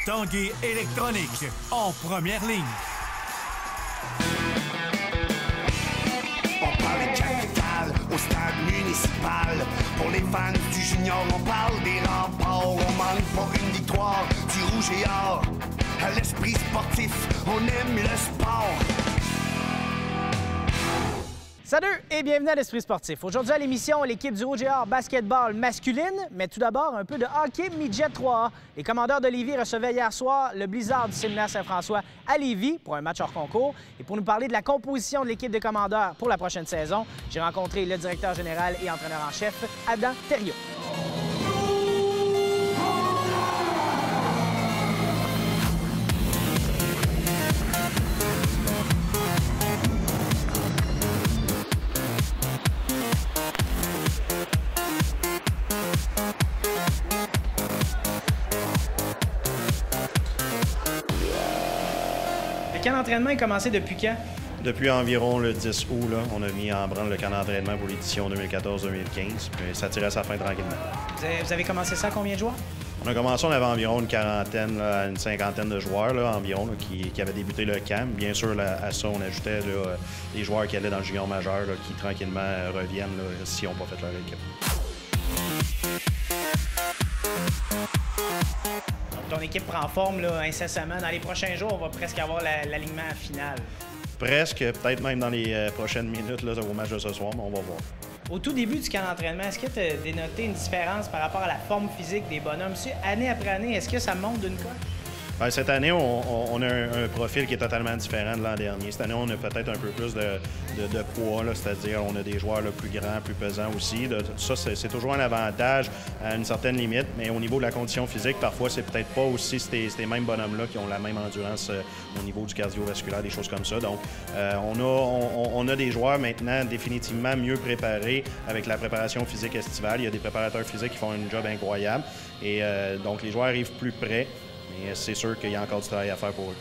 Tanguay électronique, en première ligne. On parle de capitale au stade municipal. Pour les fans du junior, on parle des remparts. On manque pas une victoire du rouge et or. À l'esprit sportif, on aime le sport. Salut et bienvenue à l'Esprit sportif. Aujourd'hui à l'émission, l'équipe du Rouge et Or basketball masculine, mais tout d'abord un peu de hockey midget 3A. Les commandeurs de Lévis recevaient hier soir le Blizzard du séminaire Saint-François à Lévis pour un match hors concours. Et pour nous parler de la composition de l'équipe de commandeurs pour la prochaine saison, j'ai rencontré le directeur général et entraîneur en chef, Adam Thériault. Le camp d'entraînement est commencé depuis quand? Depuis environ le 10 août, là, on a mis en branle le camp d'entraînement pour l'édition 2014-2015, puis ça tirait à sa fin tranquillement. Vous avez commencé ça à combien de joueurs? On a commencé, on avait environ une quarantaine, là, une cinquantaine de joueurs là, environ là, qui avaient débuté le camp. Bien sûr, là, à ça, on ajoutait là, les joueurs qui allaient dans le junior majeur, là, qui tranquillement reviennent là, s'ils n'ont pas fait leur équipe. Ton équipe prend forme là, incessamment. Dans les prochains jours, on va presque avoir l'alignement final. Presque, peut-être même dans les prochaines minutes là, au match de ce soir, mais on va voir. Au tout début du camp d'entraînement, est-ce que tu as dénoté une différence par rapport à la forme physique des bonhommes? Année après année, est-ce que ça monte d'une cote? Bien, cette année, on a un profil qui est totalement différent de l'an dernier. Cette année, on a peut-être un peu plus de poids, c'est-à-dire on a des joueurs là, plus grands, plus pesants aussi. Là. Ça, c'est toujours un avantage à une certaine limite, mais au niveau de la condition physique, parfois, c'est peut-être pas aussi ces mêmes bonhommes-là qui ont la même endurance au niveau du cardiovasculaire, des choses comme ça. Donc, on a des joueurs maintenant définitivement mieux préparés avec la préparation physique estivale. Il y a des préparateurs physiques qui font un job incroyable et donc les joueurs arrivent plus près. Mais c'est sûr qu'il y a encore du travail à faire pour eux.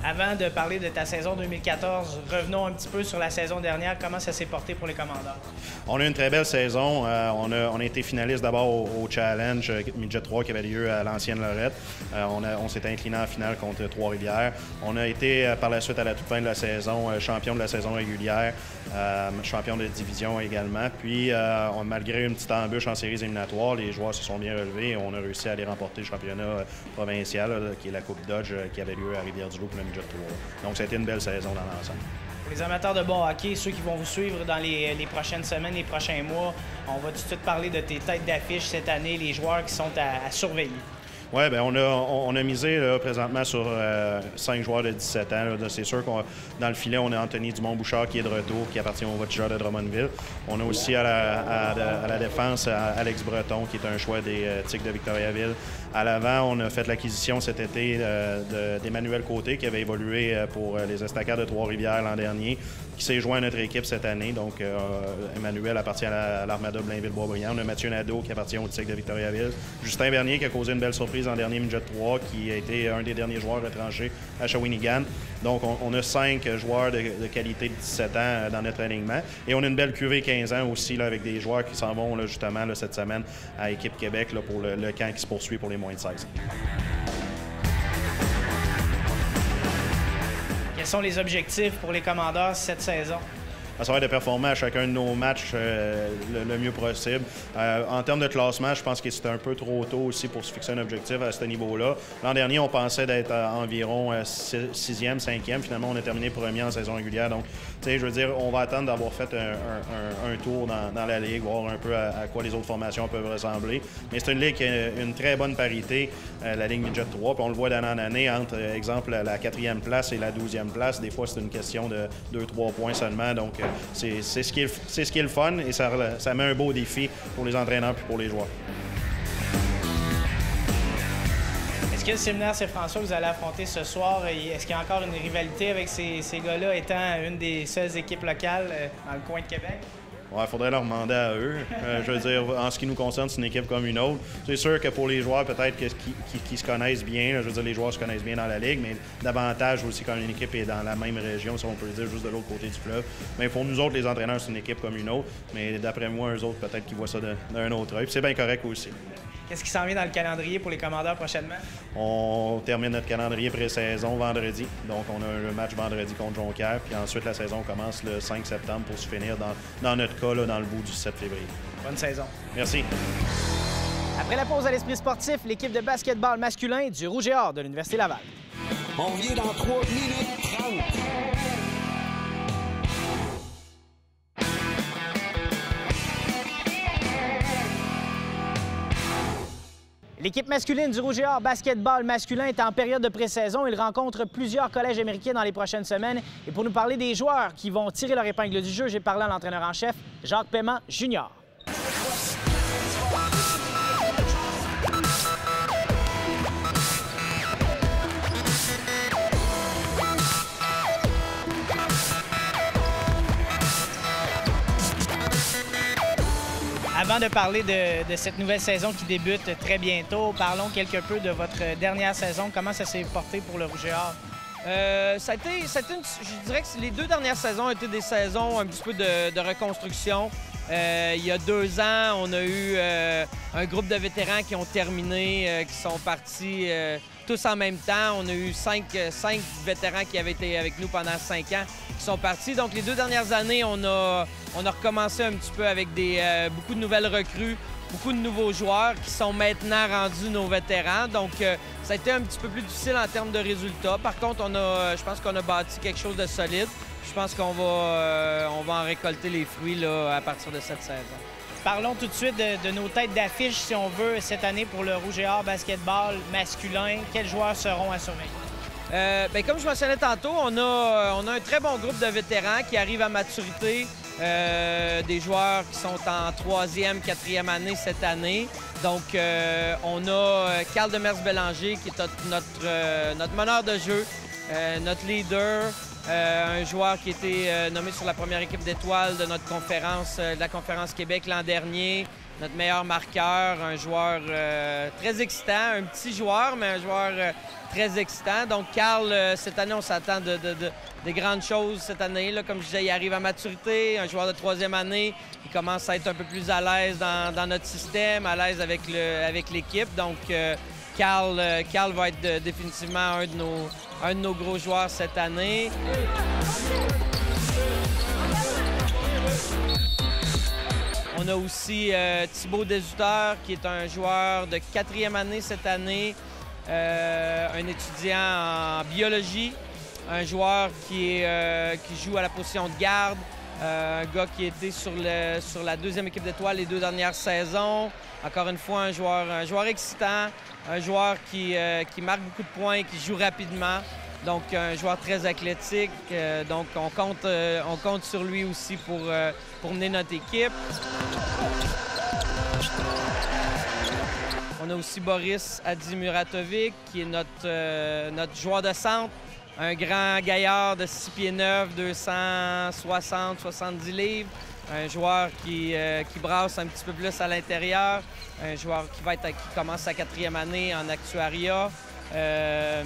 Avant de parler de ta saison 2014, revenons un petit peu sur la saison dernière. Comment ça s'est porté pour les commandeurs? On a eu une très belle saison. On a été finaliste d'abord au Challenge Midget 3 qui avait lieu à l'ancienne Lorette. On s'est incliné en finale contre Trois-Rivières. On a été par la suite à la toute fin de la saison champion de la saison régulière, champion de division également. Puis malgré une petite embûche en séries éliminatoires, les joueurs se sont bien relevés et on a réussi à aller remporter le championnat provincial là, qui est la Coupe Dodge qui avait lieu à Rivière-du-Loup pour le Midget 3. Donc ça a été une belle saison dans l'ensemble. Pour les amateurs de bon hockey, ceux qui vont vous suivre dans les prochaines semaines, les prochains mois, on va tout de suite parler de tes têtes d'affiche cette année, les joueurs qui sont à surveiller. Oui, bien, on a misé là, présentement sur 5 joueurs de 17 ans. C'est sûr qu'on dans le filet, on a Anthony Dumont-Bouchard qui est de retour, qui appartient au Voltigeurs de Drummondville. On a aussi à la défense Alex Breton, qui est un choix des Tigres de Victoriaville. À l'avant, on a fait l'acquisition cet été d'Emmanuel Côté, qui avait évolué pour les Estacades de Trois-Rivières l'an dernier, qui s'est joint à notre équipe cette année. Donc, Emmanuel appartient à l'Armada Blainville-Boisbriand. On a Mathieu Nadeau qui appartient au Tigre de Victoriaville. Justin Bernier qui a causé une belle surprise en dernier Midget 3, qui a été un des derniers joueurs retranchés à Shawinigan. Donc, on a 5 joueurs de qualité de 17 ans dans notre alignement. Et on a une belle cuvée 15 ans aussi, là, avec des joueurs qui s'en vont là, justement là, cette semaine à Équipe Québec là, pour le camp qui se poursuit pour les moins de 16. Quels sont les objectifs pour les commandeurs cette saison? Ça va être de performer à chacun de nos matchs le mieux possible. En termes de classement, je pense que c'était un peu trop tôt aussi pour se fixer un objectif à ce niveau-là. L'an dernier, on pensait d'être environ 6e, 5e. Finalement, on a terminé premier en saison régulière. Donc, tu sais, je veux dire, on va attendre d'avoir fait un tour dans la Ligue, voir un peu à quoi les autres formations peuvent ressembler. Mais c'est une Ligue qui a une très bonne parité, la Ligue Midget 3. Puis on le voit d'année en année, entre, exemple, la 4e place et la 12e place. Des fois, c'est une question de 2-3 points seulement. Donc, c'est ce qui est le fun et ça met un beau défi pour les entraîneurs et pour les joueurs. Est-ce que le séminaire Saint-François que vous allez affronter ce soir, est-ce qu'il y a encore une rivalité avec ces gars-là étant une des seules équipes locales dans le coin de Québec? Ouais, faudrait leur demander à eux. Je veux dire, en ce qui nous concerne, c'est une équipe comme une autre. C'est sûr que pour les joueurs, peut-être qui se connaissent bien, là, je veux dire, les joueurs se connaissent bien dans la Ligue, mais davantage aussi quand une équipe est dans la même région, si on peut le dire, juste de l'autre côté du fleuve. Mais pour nous autres, les entraîneurs, c'est une équipe comme une autre. Mais d'après moi, eux autres, peut-être qu'ils voient ça d'un autre œil. Puis c'est bien correct aussi. Qu'est-ce qui s'en vient dans le calendrier pour les commandeurs prochainement? On termine notre calendrier pré-saison vendredi. Donc, on a le match vendredi contre Jonquière. Puis ensuite, la saison commence le 5 septembre pour se finir, dans notre cas, là, dans le bout du 7 février. Bonne saison. Merci. Après la pause à l'Esprit sportif, l'équipe de basketball masculin du Rouge et Or de l'Université Laval. On vient dans 3 minutes 30. L'équipe masculine du Rouge et Or basketball masculin est en période de pré-saison. Il rencontre plusieurs collèges américains dans les prochaines semaines. Et pour nous parler des joueurs qui vont tirer leur épingle du jeu, j'ai parlé à l'entraîneur en chef, Jacques Paiement Jr. Avant de parler de cette nouvelle saison qui débute très bientôt, parlons quelque peu de votre dernière saison. Comment ça s'est porté pour le Rouge et Or? Je dirais que les 2 dernières saisons ont été des saisons un petit peu de reconstruction. Il y a 2 ans, on a eu un groupe de vétérans qui ont terminé, qui sont partis tous en même temps. On a eu 5 vétérans qui avaient été avec nous pendant 5 ans qui sont partis. Donc, les 2 dernières années, on a recommencé un petit peu avec beaucoup de nouvelles recrues, beaucoup de nouveaux joueurs qui sont maintenant rendus nos vétérans. Donc, ça a été un petit peu plus difficile en termes de résultats. Par contre, je pense qu'on a bâti quelque chose de solide. Je pense qu'on va en récolter les fruits là, à partir de cette saison. Parlons tout de suite de nos têtes d'affiche, si on veut, cette année pour le Rouge et Or basketball masculin. Quels joueurs seront à surveiller? Bien, comme je mentionnais tantôt, on a un très bon groupe de vétérans qui arrivent à maturité. Des joueurs qui sont en 3e, 4e année cette année. Donc, on a Carl Demers-Bélanger qui est notre meneur de jeu, notre leader, un joueur qui a été nommé sur la première équipe d'étoiles de notre conférence, de la conférence Québec l'an dernier, notre meilleur marqueur, un joueur très excitant, un petit joueur, mais un joueur très excitant. Donc, Carl, cette année, on s'attend des grandes choses cette année. Là, comme je disais, il arrive à maturité, un joueur de 3e année. Il commence à être un peu plus à l'aise dans notre système, à l'aise avec l'équipe. Donc, Carl va être définitivement un de nos gros joueurs cette année. On a aussi Thibaut Desutter, qui est un joueur de 4e année cette année, un étudiant en biologie, un joueur qui joue à la position de garde, un gars qui a été sur la 2e équipe d'étoiles les 2 dernières saisons. Encore une fois, un joueur excitant, un joueur qui marque beaucoup de points, qui joue rapidement. Donc, un joueur très athlétique. Donc, on compte sur lui aussi pour mener notre équipe. On a aussi Boris Adzimuratovic, qui est notre joueur de centre. Un grand gaillard de 6 pieds 9, 260-70 livres. Un joueur qui brasse un petit peu plus à l'intérieur. Un joueur qui commence sa 4e année en actuariat. Un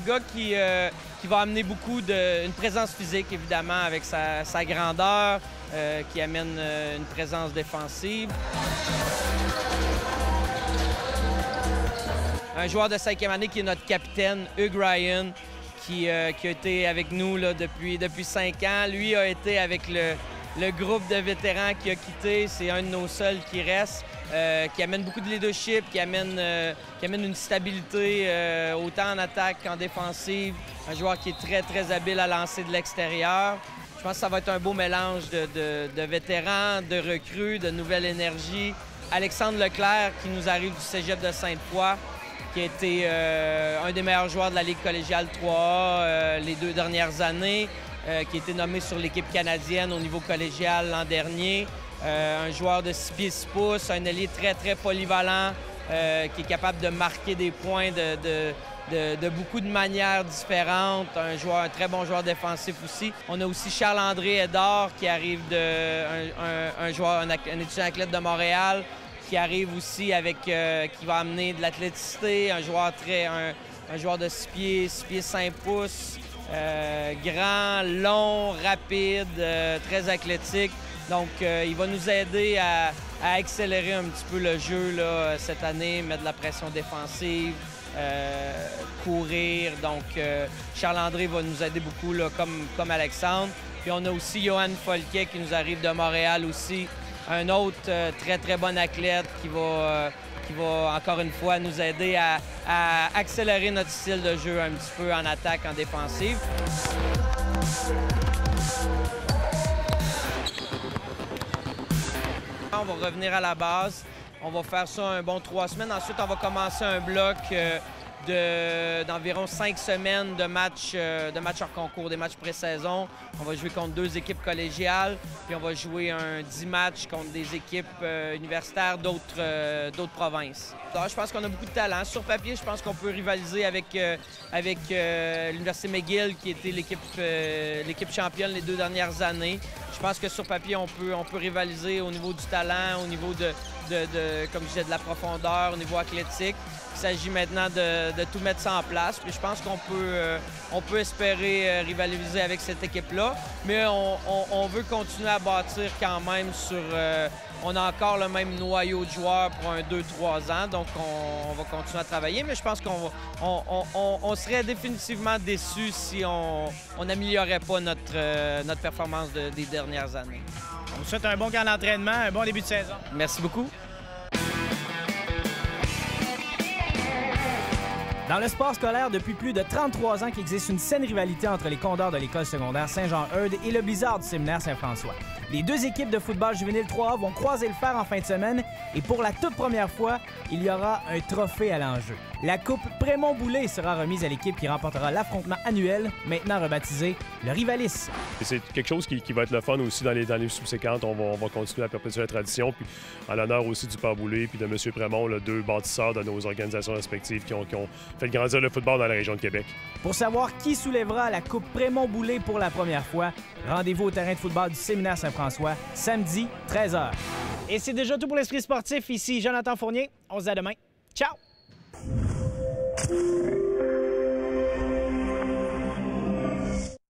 gars qui va amener une présence physique, évidemment, avec sa grandeur, qui amène une présence défensive. Un joueur de 5e année qui est notre capitaine, Hugh Ryan, qui a été avec nous là, depuis 5 ans. Lui a été avec le groupe de vétérans qui a quitté. C'est un de nos seuls qui reste, qui amène beaucoup de leadership, qui amène une stabilité autant en attaque qu'en défensive. Un joueur qui est très, très habile à lancer de l'extérieur. Je pense que ça va être un beau mélange de vétérans, de recrues, de nouvelle énergie. Alexandre Leclerc, qui nous arrive du cégep de Sainte-Foy, qui a été un des meilleurs joueurs de la Ligue collégiale 3A les 2 dernières années, qui a été nommé sur l'équipe canadienne au niveau collégial l'an dernier. Un joueur de 6 pieds 6 pouces, un ailier très, très polyvalent, qui est capable de marquer des points, de beaucoup de manières différentes. Un très bon joueur défensif aussi. On a aussi Charles-André Edard qui arrive un étudiant athlète de Montréal qui arrive aussi qui va amener de l'athléticité, un joueur de 6 pieds 5 pouces, grand, long, rapide, très athlétique. Donc, il va nous aider à accélérer un petit peu le jeu là, cette année, mettre de la pression défensive, courir. Donc, Charles-André va nous aider beaucoup, là, comme Alexandre. Puis on a aussi Johan Folquet qui nous arrive de Montréal aussi, un autre très, très bon athlète qui va encore une fois nous aider à accélérer notre style de jeu un petit peu en attaque, en défensive. On va revenir à la base. On va faire ça un bon 3 semaines. Ensuite, on va commencer un bloc d'environ 5 semaines de matchs hors concours, des matchs pré-saison. On va jouer contre 2 équipes collégiales, puis on va jouer un 10 matchs contre des équipes universitaires d'autres provinces. Alors, je pense qu'on a beaucoup de talent. Sur papier, je pense qu'on peut rivaliser avec l'Université McGill, qui était l'équipe championne les 2 dernières années. Je pense que sur papier, on peut rivaliser au niveau du talent, au niveau comme je disais, de la profondeur, au niveau athlétique. Il s'agit maintenant de tout mettre ça en place. Puis je pense qu'on peut espérer rivaliser avec cette équipe-là. Mais on veut continuer à bâtir quand même sur... on a encore le même noyau de joueurs pour un 2-3 ans. Donc, on va continuer à travailler. Mais je pense qu'on serait définitivement déçus si on n'améliorait pas notre performance des dernières années. On vous souhaite un bon camp d'entraînement, un bon début de saison. Merci beaucoup. Dans le sport scolaire, depuis plus de 33 ans qu'il existe une saine rivalité entre les Condors de l'école secondaire Saint-Jean-Eudes et le Blizzard du séminaire Saint-François. Les 2 équipes de football juvénile 3A vont croiser le fer en fin de semaine et pour la toute première fois, il y aura un trophée à l'enjeu. La Coupe Prémont-Boulay sera remise à l'équipe qui remportera l'affrontement annuel, maintenant rebaptisé le Rivalis. C'est quelque chose qui va être le fun aussi dans les subséquentes. On va continuer à perpétuer la tradition. Puis en l'honneur aussi du Père Boulay puis de M. Prémont, 2 bâtisseurs de nos organisations respectives qui ont fait grandir le football dans la région de Québec. Pour savoir qui soulèvera la Coupe Prémont-Boulay pour la première fois, rendez-vous au terrain de football du séminaire Saint-François, samedi, 13h. Et c'est déjà tout pour l'Esprit sportif. Ici Jonathan Fournier. On se dit à demain. Ciao!